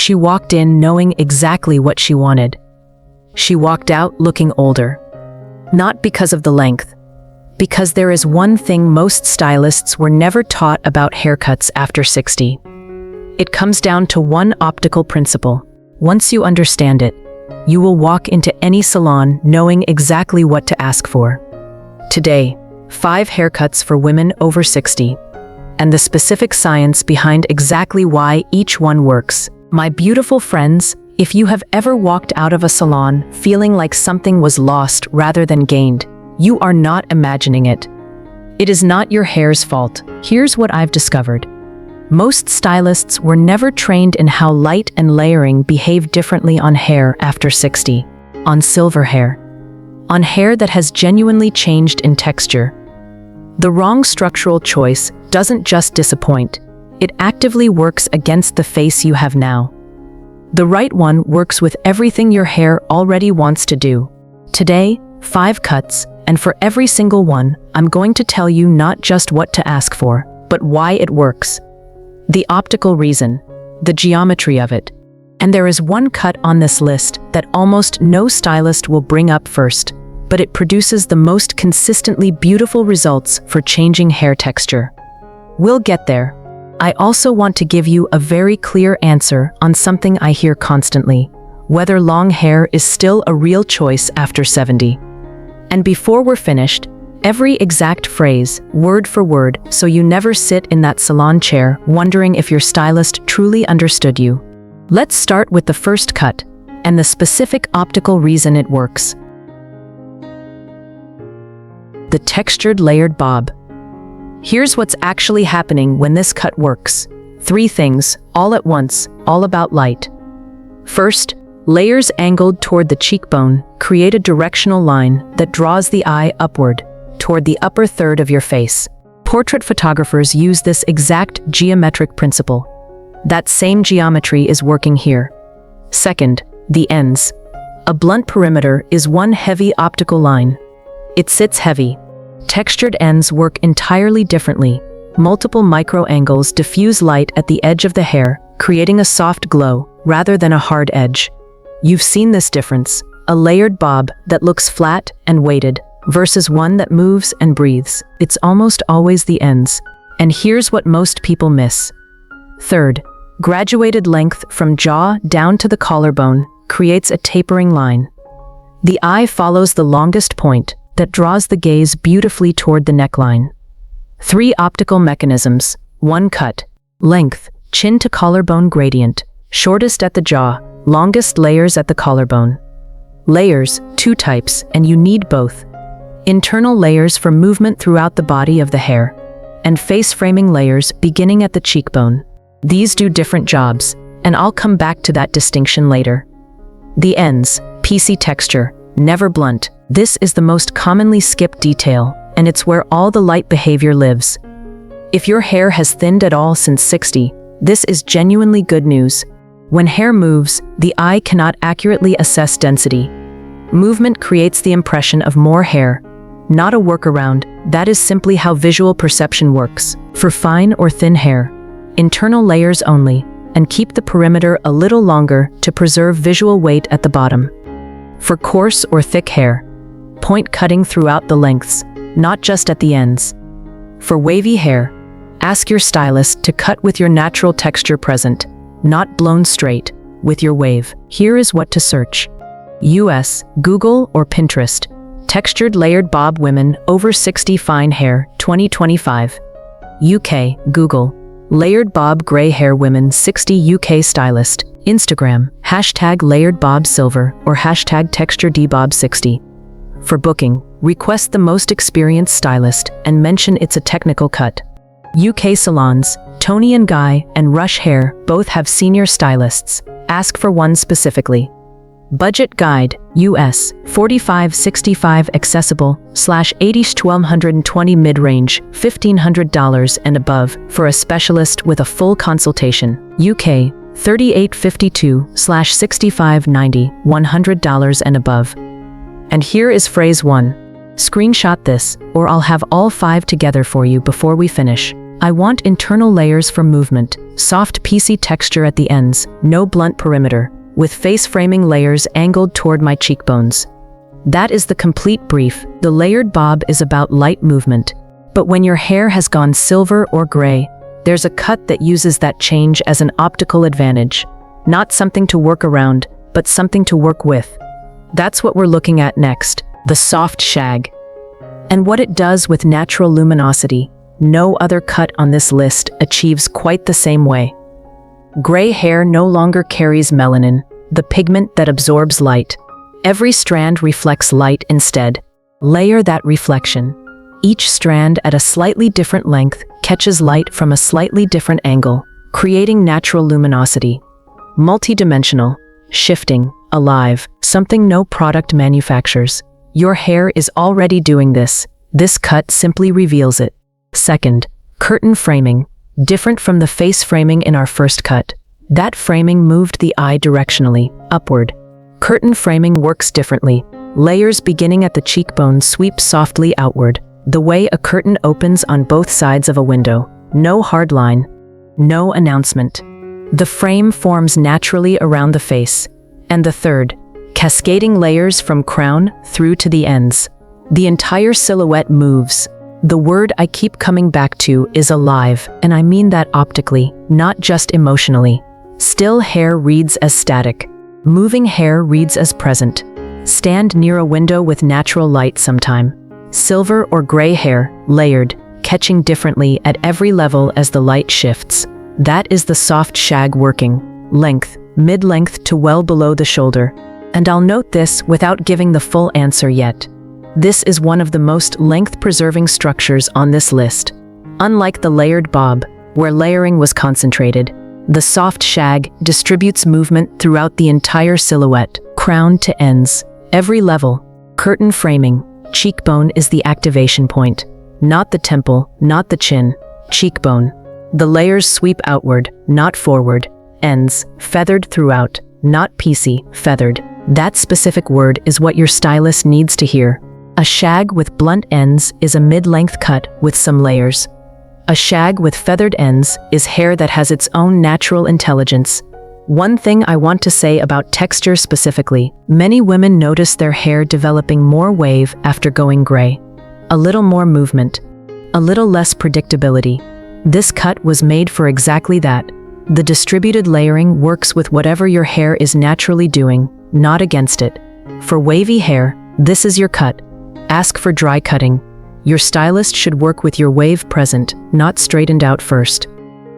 She walked in knowing exactly what she wanted. She walked out looking older. Not because of the length, because there is one thing most stylists were never taught about haircuts after 60. It comes down to one optical principle. Once you understand it, you will walk into any salon knowing exactly what to ask for. Today, 5 haircuts for women over 60, and the specific science behind exactly why each one works. My beautiful friends, if you have ever walked out of a salon feeling like something was lost rather than gained, you are not imagining it. It is not your hair's fault. Here's what I've discovered. Most stylists were never trained in how light and layering behave differently on hair after 60, on silver hair, on hair that has genuinely changed in texture. The wrong structural choice doesn't just disappoint, it actively works against the face you have now. The right one works with everything your hair already wants to do. Today, 5 cuts, and for every single one, I'm going to tell you not just what to ask for, but why it works. The optical reason, the geometry of it. And there is one cut on this list that almost no stylist will bring up first, but it produces the most consistently beautiful results for changing hair texture. We'll get there. I also want to give you a very clear answer on something I hear constantly, whether long hair is still a real choice after 70. And before we're finished, every exact phrase, word for word, so you never sit in that salon chair wondering if your stylist truly understood you. Let's start with the first cut, and the specific optical reason it works. The textured layered bob. Here's what's actually happening when this cut works. 3 things, all at once, all about light. First, layers angled toward the cheekbone create a directional line that draws the eye upward, toward the upper third of your face. Portrait photographers use this exact geometric principle. That same geometry is working here. Second, the ends. A blunt perimeter is one heavy optical line. It sits heavy. Textured ends work entirely differently. Multiple micro angles diffuse light at the edge of the hair, creating a soft glow rather than a hard edge. You've seen this difference, a layered bob that looks flat and weighted versus one that moves and breathes. It's almost always the ends. And here's what most people miss. Third, graduated length from jaw down to the collarbone creates a tapering line. The eye follows the longest point that draws the gaze beautifully toward the neckline. 3 optical mechanisms, 1 cut, length, chin to collarbone gradient, shortest at the jaw, longest layers at the collarbone. Layers, 2 types, and you need both. Internal layers for movement throughout the body of the hair, and face framing layers beginning at the cheekbone. These do different jobs, and I'll come back to that distinction later. The ends, piecey texture, never blunt. This is the most commonly skipped detail, and it's where all the light behavior lives. If your hair has thinned at all since 60, this is genuinely good news. When hair moves, the eye cannot accurately assess density. Movement creates the impression of more hair, not a workaround. That is simply how visual perception works. For fine or thin hair, internal layers only, and keep the perimeter a little longer to preserve visual weight at the bottom. For coarse or thick hair, point cutting throughout the lengths, not just at the ends. For wavy hair, ask your stylist to cut with your natural texture present, not blown straight, with your wave. Here is what to search. US, Google or Pinterest. Textured layered bob women over 60 fine hair, 2025. UK, Google. Layered bob gray hair women 60 UK stylist. Instagram, #layered bob silver or #texturedbob60. For booking, request the most experienced stylist and mention it's a technical cut. UK salons, Tony & Guy and Rush Hair both have senior stylists. Ask for one specifically. Budget Guide, US, 45-65 accessible, /80-1220 mid-range, $1,500 and above for a specialist with a full consultation. UK, 3852/6590, $100 and above. And here is phrase 1. Screenshot this, or I'll have all 5 together for you before we finish. I want internal layers for movement, soft piecey texture at the ends, no blunt perimeter, with face framing layers angled toward my cheekbones. That is the complete brief. The layered bob is about light movement. But when your hair has gone silver or gray, there's a cut that uses that change as an optical advantage. Not something to work around, but something to work with. That's what we're looking at next, the soft shag. And what it does with natural luminosity, no other cut on this list achieves quite the same way. Gray hair no longer carries melanin, the pigment that absorbs light. Every strand reflects light instead. Layer that reflection. Each strand at a slightly different length catches light from a slightly different angle, creating natural luminosity. Multidimensional, shifting, alive, something no product manufactures. Your hair is already doing this. This cut simply reveals it. Second, curtain framing. Different from the face framing in our first cut. That framing moved the eye directionally, upward. Curtain framing works differently. Layers beginning at the cheekbone sweep softly outward, the way a curtain opens on both sides of a window. No hard line, no announcement. The frame forms naturally around the face. And the third, cascading layers from crown through to the ends. The entire silhouette moves. The word I keep coming back to is alive, and I mean that optically, not just emotionally. Still hair reads as static. Moving hair reads as present. Stand near a window with natural light sometime. Silver or gray hair, layered, catching differently at every level as the light shifts. That is the soft shag working. Length, mid-length to well below the shoulder. And I'll note this without giving the full answer yet. This is one of the most length-preserving structures on this list. Unlike the layered bob, where layering was concentrated, the soft shag distributes movement throughout the entire silhouette, crown to ends, every level. Curtain framing, cheekbone is the activation point. Not the temple, not the chin, cheekbone. The layers sweep outward, not forward. Ends, feathered throughout, not piecey, feathered. That specific word is what your stylist needs to hear. A shag with blunt ends is a mid-length cut with some layers. A shag with feathered ends is hair that has its own natural intelligence. One thing I want to say about texture specifically, many women notice their hair developing more wave after going gray. A little more movement. A little less predictability. This cut was made for exactly that. The distributed layering works with whatever your hair is naturally doing, not against it. For wavy hair, this is your cut. Ask for dry cutting. Your stylist should work with your wave present, not straightened out first.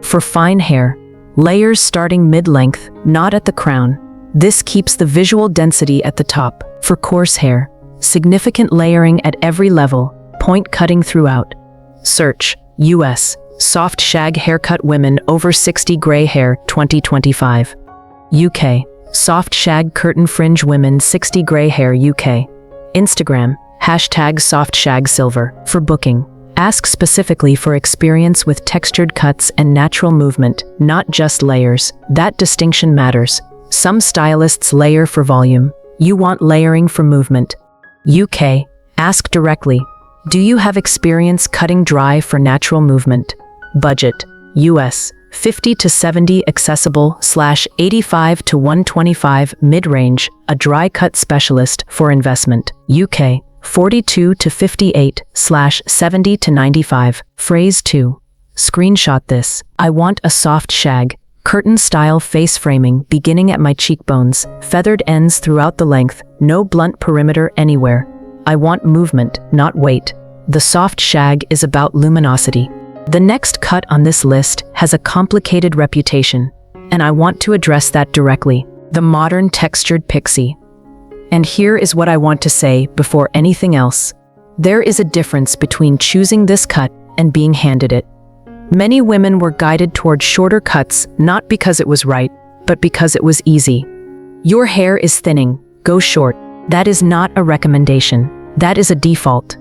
For fine hair, layers starting mid-length, not at the crown. This keeps the visual density at the top. For coarse hair, significant layering at every level, point cutting throughout. Search, US, soft shag haircut women over 60 gray hair 2025. UK, soft shag curtain fringe women 60 gray hair UK. Instagram, #SoftShagSilver. For booking, ask specifically for experience with textured cuts and natural movement, not just layers. That distinction matters. Some stylists layer for volume. You want layering for movement. UK, ask directly. Do you have experience cutting dry for natural movement? Budget, US, 50 to 70 accessible / 85 to 125 mid-range, a dry cut specialist for investment. UK, 42 to 58 / 70 to 95. Phrase 2. Screenshot this. I want a soft shag, curtain-style face framing beginning at my cheekbones, feathered ends throughout the length, no blunt perimeter anywhere. I want movement, not weight. The soft shag is about luminosity. The next cut on this list has a complicated reputation, and I want to address that directly. The modern textured pixie. And here is what I want to say before anything else. There is a difference between choosing this cut and being handed it. Many women were guided toward shorter cuts not because it was right, but because it was easy. Your hair is thinning, go short. That is not a recommendation. That is a default.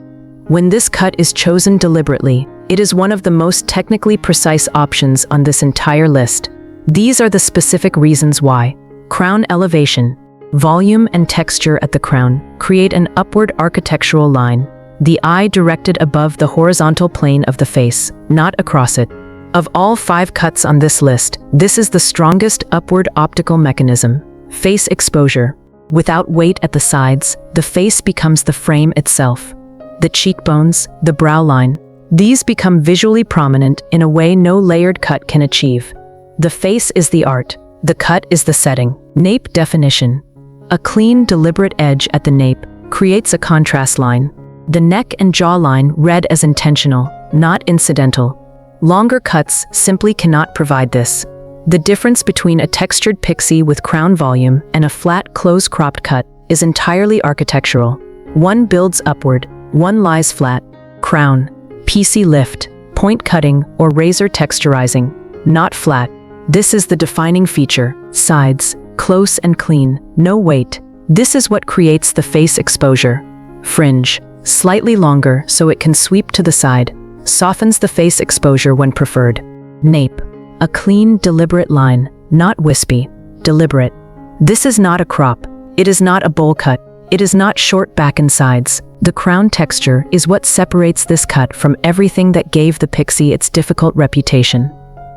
When this cut is chosen deliberately, it is one of the most technically precise options on this entire list. These are the specific reasons why. Crown elevation. Volume and texture at the crown create an upward architectural line, the eye directed above the horizontal plane of the face, not across it. Of all 5 cuts on this list, this is the strongest upward optical mechanism: face exposure. Without weight at the sides, the face becomes the frame itself. The cheekbones, the brow line, these become visually prominent in a way no layered cut can achieve. The face is the art, the cut is the setting. Nape definition. A clean, deliberate edge at the nape creates a contrast line. The neck and jawline read as intentional, not incidental. Longer cuts simply cannot provide this. The difference between a textured pixie with crown volume and a flat, close-cropped cut is entirely architectural. One builds upward, one lies flat. Crown, PC lift, point cutting, or razor texturizing, not flat. This is the defining feature. Sides, close and clean, no weight. This is what creates the face exposure. Fringe, slightly longer so it can sweep to the side, softens the face exposure when preferred. Nape, a clean, deliberate line, not wispy, deliberate. This is not a crop, it is not a bowl cut, it is not short back and sides. The crown texture is what separates this cut from everything that gave the pixie its difficult reputation.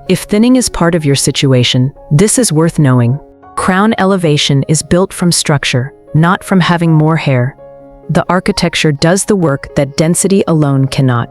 If thinning is part of your situation, this is worth knowing. Crown elevation is built from structure, not from having more hair. The architecture does the work that density alone cannot.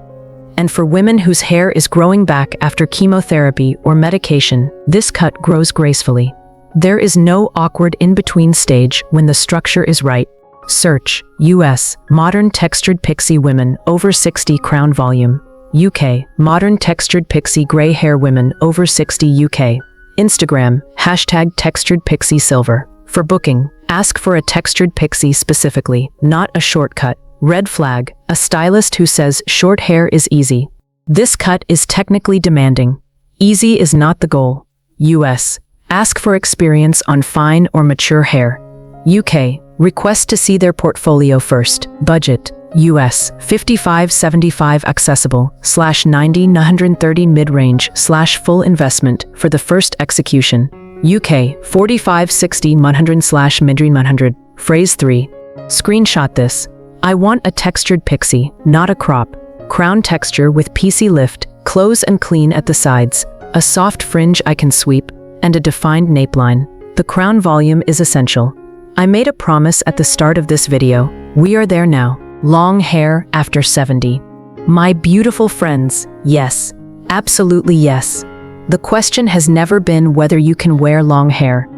And for women whose hair is growing back after chemotherapy or medication, this cut grows gracefully. There is no awkward in-between stage when the structure is right. Search, US, modern textured pixie women over 60 crown volume. UK, modern textured pixie gray hair women over 60 UK. Instagram, #texturedpixiesilver. For booking, ask for a textured pixie specifically, not a shortcut. Red flag, a stylist who says short hair is easy. This cut is technically demanding. Easy is not the goal. US, ask for experience on fine or mature hair. UK, request to see their portfolio first. Budget, US, 55-75 accessible, /90 130 mid-range / full investment for the first execution. UK, 45-60 100 / mid-range 100. Phrase 3. Screenshot this. I want a textured pixie, not a crop. Crown texture with PC lift, close and clean at the sides, a soft fringe I can sweep, and a defined nape line. The crown volume is essential. I made a promise at the start of this video. We are there now. Long hair after 70. My beautiful friends, yes. Absolutely yes. The question has never been whether you can wear long hair.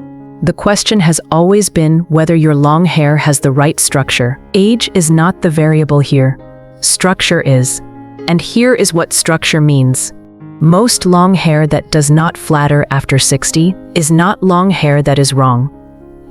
The question has always been whether your long hair has the right structure. Age is not the variable here. Structure is. And here is what structure means. Most long hair that does not flatter after 60 is not long hair that is wrong.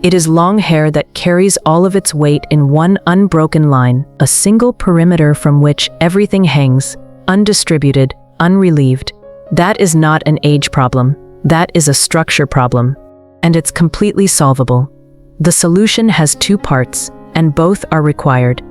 It is long hair that carries all of its weight in one unbroken line, a single perimeter from which everything hangs, undistributed, unrelieved. That is not an age problem. That is a structure problem. And it's completely solvable. The solution has 2 parts, and both are required.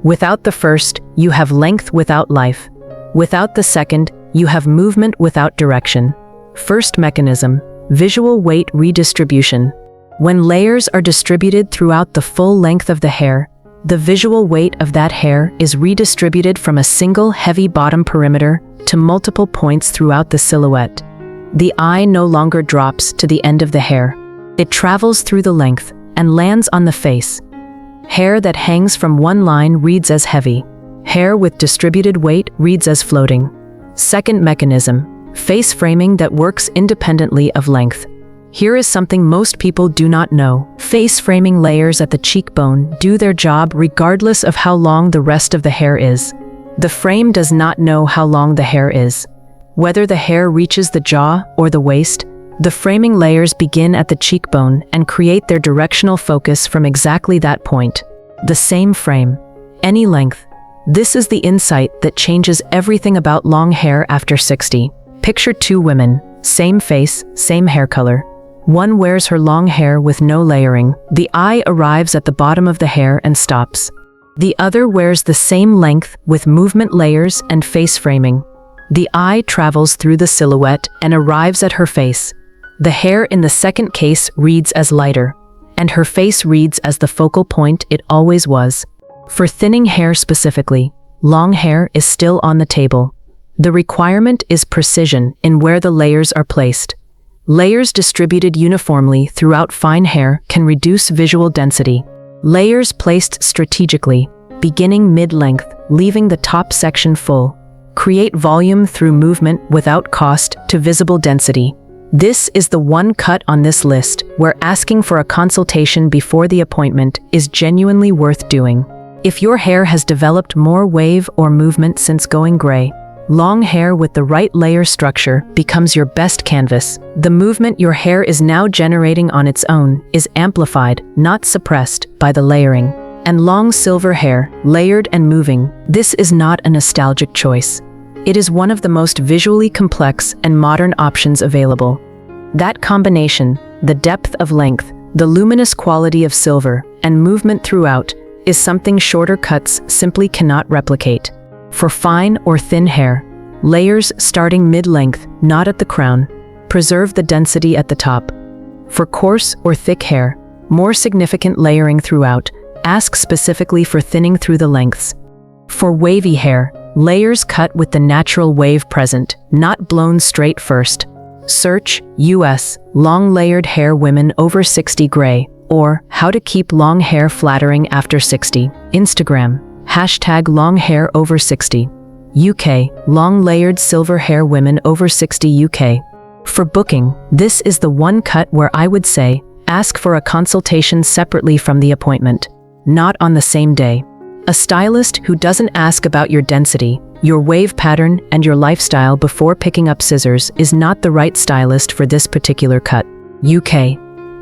Without the first, you have length without life. Without the second, you have movement without direction. First mechanism, visual weight redistribution. When layers are distributed throughout the full length of the hair, the visual weight of that hair is redistributed from a single heavy bottom perimeter to multiple points throughout the silhouette. The eye no longer drops to the end of the hair. It travels through the length and lands on the face. Hair that hangs from one line reads as heavy. Hair with distributed weight reads as floating. Second mechanism, face framing that works independently of length. Here is something most people do not know. Face framing layers at the cheekbone do their job regardless of how long the rest of the hair is. The frame does not know how long the hair is. Whether the hair reaches the jaw or the waist, the framing layers begin at the cheekbone and create their directional focus from exactly that point. The same frame, any length. This is the insight that changes everything about long hair after 60. Picture 2 women, same face, same hair color. One wears her long hair with no layering. The eye arrives at the bottom of the hair and stops. The other wears the same length with movement layers and face framing. The eye travels through the silhouette and arrives at her face. The hair in the second case reads as lighter, and her face reads as the focal point it always was. For thinning hair specifically, long hair is still on the table. The requirement is precision in where the layers are placed. Layers distributed uniformly throughout fine hair can reduce visual density. Layers placed strategically, beginning mid-length, leaving the top section full, create volume through movement without cost to visible density. This is the one cut on this list where asking for a consultation before the appointment is genuinely worth doing. If your hair has developed more wave or movement since going gray, long hair with the right layer structure becomes your best canvas. The movement your hair is now generating on its own is amplified, not suppressed, by the layering. And long silver hair, layered and moving, this is not a nostalgic choice. It is one of the most visually complex and modern options available. That combination, the depth of length, the luminous quality of silver, and movement throughout, is something shorter cuts simply cannot replicate. For fine or thin hair, layers starting mid-length, not at the crown, preserve the density at the top. For coarse or thick hair, more significant layering throughout, ask specifically for thinning through the lengths. For wavy hair, layers cut with the natural wave present, not blown straight first. Search US long layered hair women over 60 gray, or how to keep long hair flattering after 60. Instagram #long hair over 60. UK long layered silver hair women over 60 UK. For booking, this is the one cut where I would say ask for a consultation separately from the appointment, not on the same day. A stylist who doesn't ask about your density, your wave pattern, and your lifestyle before picking up scissors is not the right stylist for this particular cut. UK.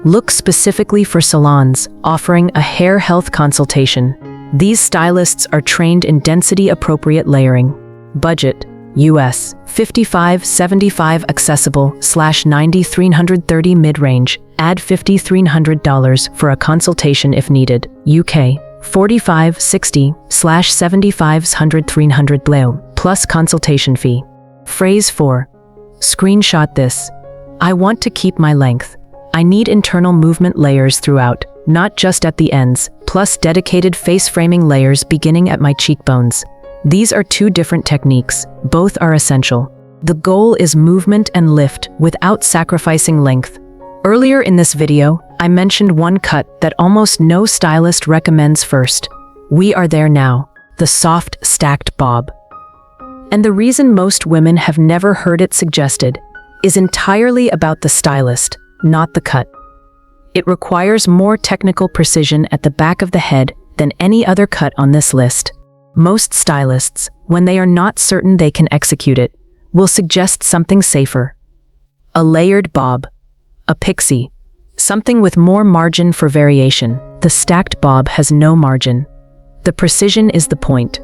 Look specifically for salons offering a hair health consultation. These stylists are trained in density-appropriate layering. Budget. US. $55.75 accessible /$90,330 mid-range. Add $5,300 for a consultation if needed. UK. $45.60 /$75,300 low, plus consultation fee. Phrase 4. Screenshot this. I want to keep my length. I need internal movement layers throughout, not just at the ends, plus dedicated face framing layers beginning at my cheekbones. These are two different techniques. Both are essential. The goal is movement and lift without sacrificing length. Earlier in this video, I mentioned one cut that almost no stylist recommends first. We are there now, the soft stacked bob. And the reason most women have never heard it suggested is entirely about the stylist, not the cut. It requires more technical precision at the back of the head than any other cut on this list. Most stylists, when they are not certain they can execute it, will suggest something safer. A layered bob. A pixie. Something with more margin for variation. The stacked bob has no margin. The precision is the point,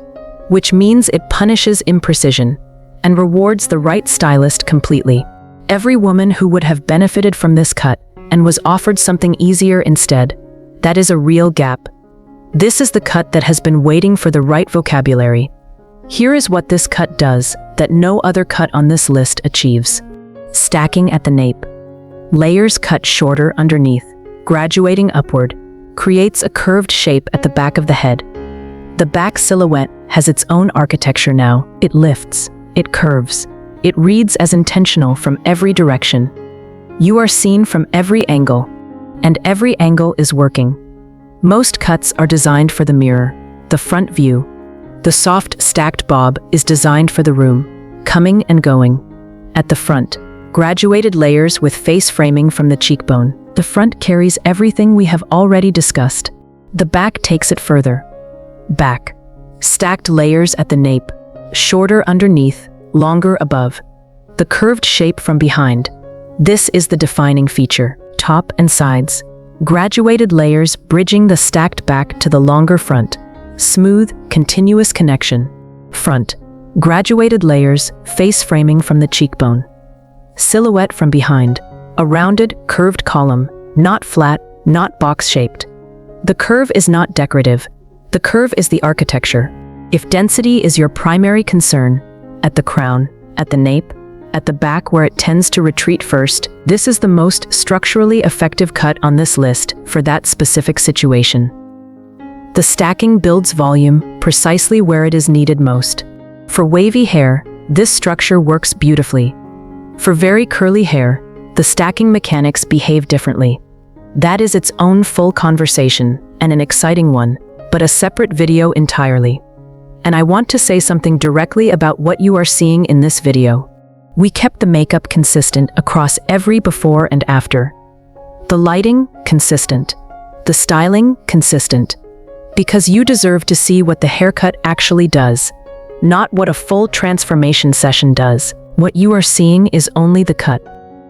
which means it punishes imprecision and rewards the right stylist completely. Every woman who would have benefited from this cut and was offered something easier instead, that is a real gap. This is the cut that has been waiting for the right vocabulary. Here is what this cut does that no other cut on this list achieves. Stacking at the nape. Layers cut shorter underneath, graduating upward, creates a curved shape at the back of the head. The back silhouette has its own architecture now. It lifts, it curves, it reads as intentional from every direction. You are seen from every angle, and every angle is working. Most cuts are designed for the mirror, the front view. The soft stacked bob is designed for the room, coming and going. At the front, graduated layers with face framing from the cheekbone. The front carries everything we have already discussed. The back takes it further. Back. Stacked layers at the nape, shorter underneath, longer above. The curved shape from behind. This is the defining feature. Top and sides. Graduated layers bridging the stacked back to the longer front. Smooth, continuous connection. Front. Graduated layers, face framing from the cheekbone. Silhouette from behind. A rounded, curved column, not flat, not box-shaped. The curve is not decorative. The curve is the architecture. If density is your primary concern, at the crown, at the nape, at the back where it tends to retreat first, this is the most structurally effective cut on this list for that specific situation. The stacking builds volume precisely where it is needed most. For wavy hair, this structure works beautifully. For very curly hair, the stacking mechanics behave differently. That is its own full conversation, and an exciting one, but a separate video entirely. And I want to say something directly about what you are seeing in this video. We kept the makeup consistent across every before and after. The lighting, consistent. The styling, consistent. Because you deserve to see what the haircut actually does, not what a full transformation session does. What you are seeing is only the cut.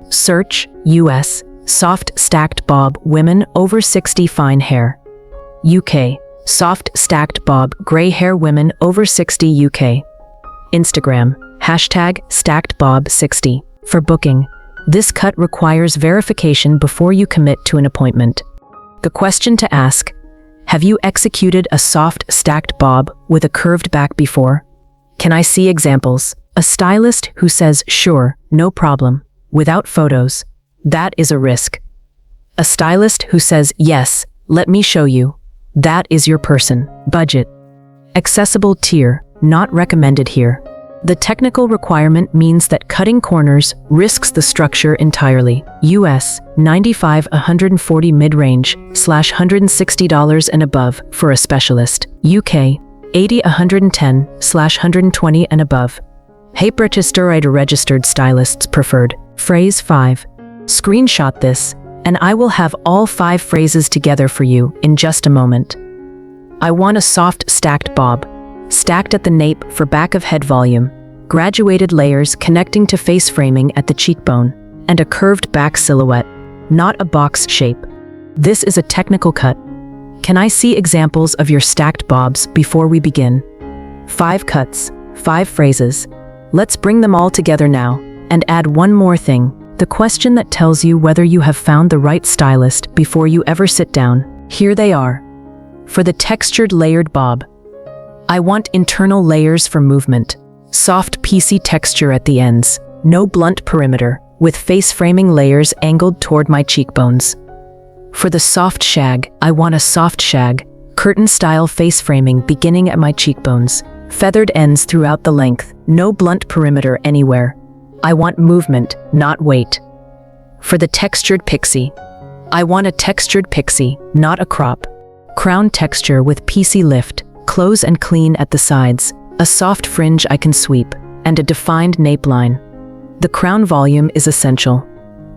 Search, US, soft stacked bob, women over 60 fine hair. UK, soft stacked bob, gray hair, women over 60 UK. Instagram, #StackedBob60. For booking, this cut requires verification before you commit to an appointment. The question to ask: have you executed a soft stacked bob with a curved back before? Can I see examples? A stylist who says, sure, no problem, without photos, that is a risk. A stylist who says, yes, let me show you, that is your person. Budget. Accessible tier, not recommended here. The technical requirement means that cutting corners risks the structure entirely. US, 95-140 mid-range, $160 and above for a specialist. UK, 80-110, $120 and above. Registered stylists preferred. Phrase 5. Screenshot this, and I will have all 5 phrases together for you in just a moment. I want a soft stacked bob, stacked at the nape for back of head volume, graduated layers connecting to face framing at the cheekbone, and a curved back silhouette, not a box shape. This is a technical cut. Can I see examples of your stacked bobs before we begin? 5 cuts, 5 phrases. Let's bring them all together now, and add one more thing, the question that tells you whether you have found the right stylist before you ever sit down. Here they are. For the textured layered bob, I want internal layers for movement, soft piecey texture at the ends, no blunt perimeter, with face framing layers angled toward my cheekbones. For the soft shag, I want a soft shag, curtain-style face framing beginning at my cheekbones, feathered ends throughout the length, no blunt perimeter anywhere. I want movement, not weight. For the textured pixie, I want a textured pixie, not a crop. Crown texture with piecey lift, close and clean at the sides, a soft fringe I can sweep, and a defined nape line. The crown volume is essential.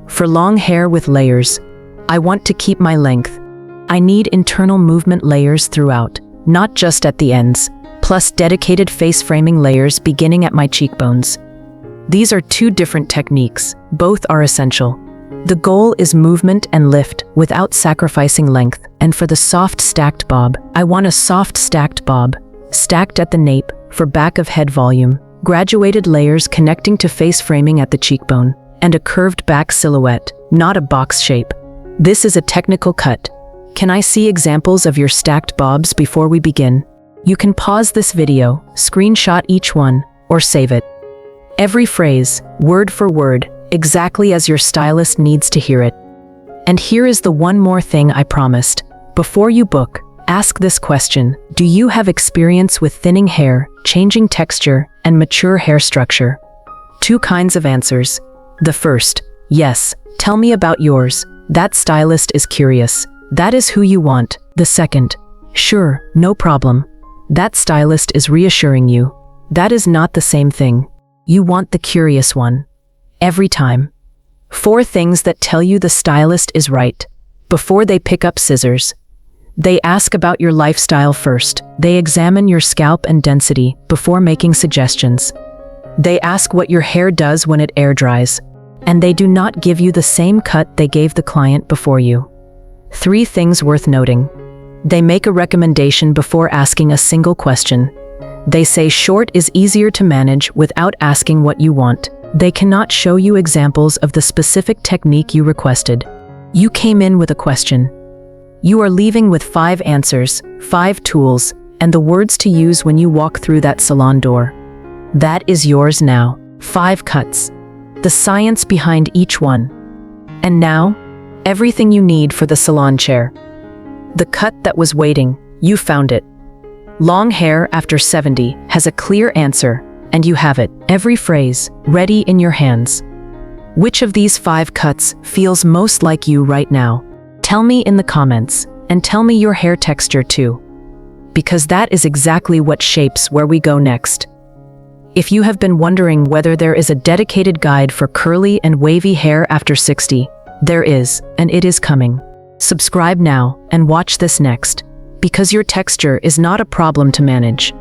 For long hair with layers, I want to keep my length. I need internal movement layers throughout, not just at the ends, plus dedicated face framing layers beginning at my cheekbones. These are 2 different techniques, both are essential. The goal is movement and lift without sacrificing length, and for the soft stacked bob, I want a soft stacked bob, stacked at the nape for back of head volume, graduated layers connecting to face framing at the cheekbone, and a curved back silhouette, not a box shape. This is a technical cut. Can I see examples of your stacked bobs before we begin? You can pause this video, screenshot each one, or save it. Every phrase, word for word, exactly as your stylist needs to hear it. And here is the one more thing I promised. Before you book, ask this question: do you have experience with thinning hair, changing texture, and mature hair structure? 2 kinds of answers. The first, yes, tell me about yours. That stylist is curious. That is who you want. The second, sure, no problem. That stylist is reassuring you. That is not the same thing. You want the curious one. Every time. 4 things that tell you the stylist is right. Before they pick up scissors, they ask about your lifestyle first. They examine your scalp and density before making suggestions. They ask what your hair does when it air dries. And they do not give you the same cut they gave the client before you. 3 things worth noting. They make a recommendation before asking a single question. They say short is easier to manage without asking what you want. They cannot show you examples of the specific technique you requested. You came in with a question. You are leaving with 5 answers, 5 tools, and the words to use when you walk through that salon door. That is yours now. 5 cuts. The science behind each one. And now, everything you need for the salon chair. The cut that was waiting, you found it. Long hair after 70 has a clear answer, And you have it, every phrase, ready in your hands. Which of these 5 cuts feels most like you right now? Tell me in the comments, and tell me your hair texture too. Because that is exactly what shapes where we go next. If you have been wondering whether there is a dedicated guide for curly and wavy hair after 60, there is, and it is coming. Subscribe now and watch this next, because your texture is not a problem to manage.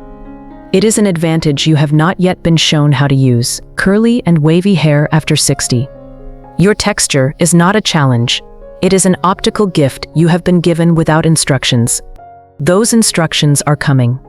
It is an advantage you have not yet been shown how to use. Curly and wavy hair after 60. Your texture is not a challenge. It is an optical gift you have been given without instructions. Those instructions are coming.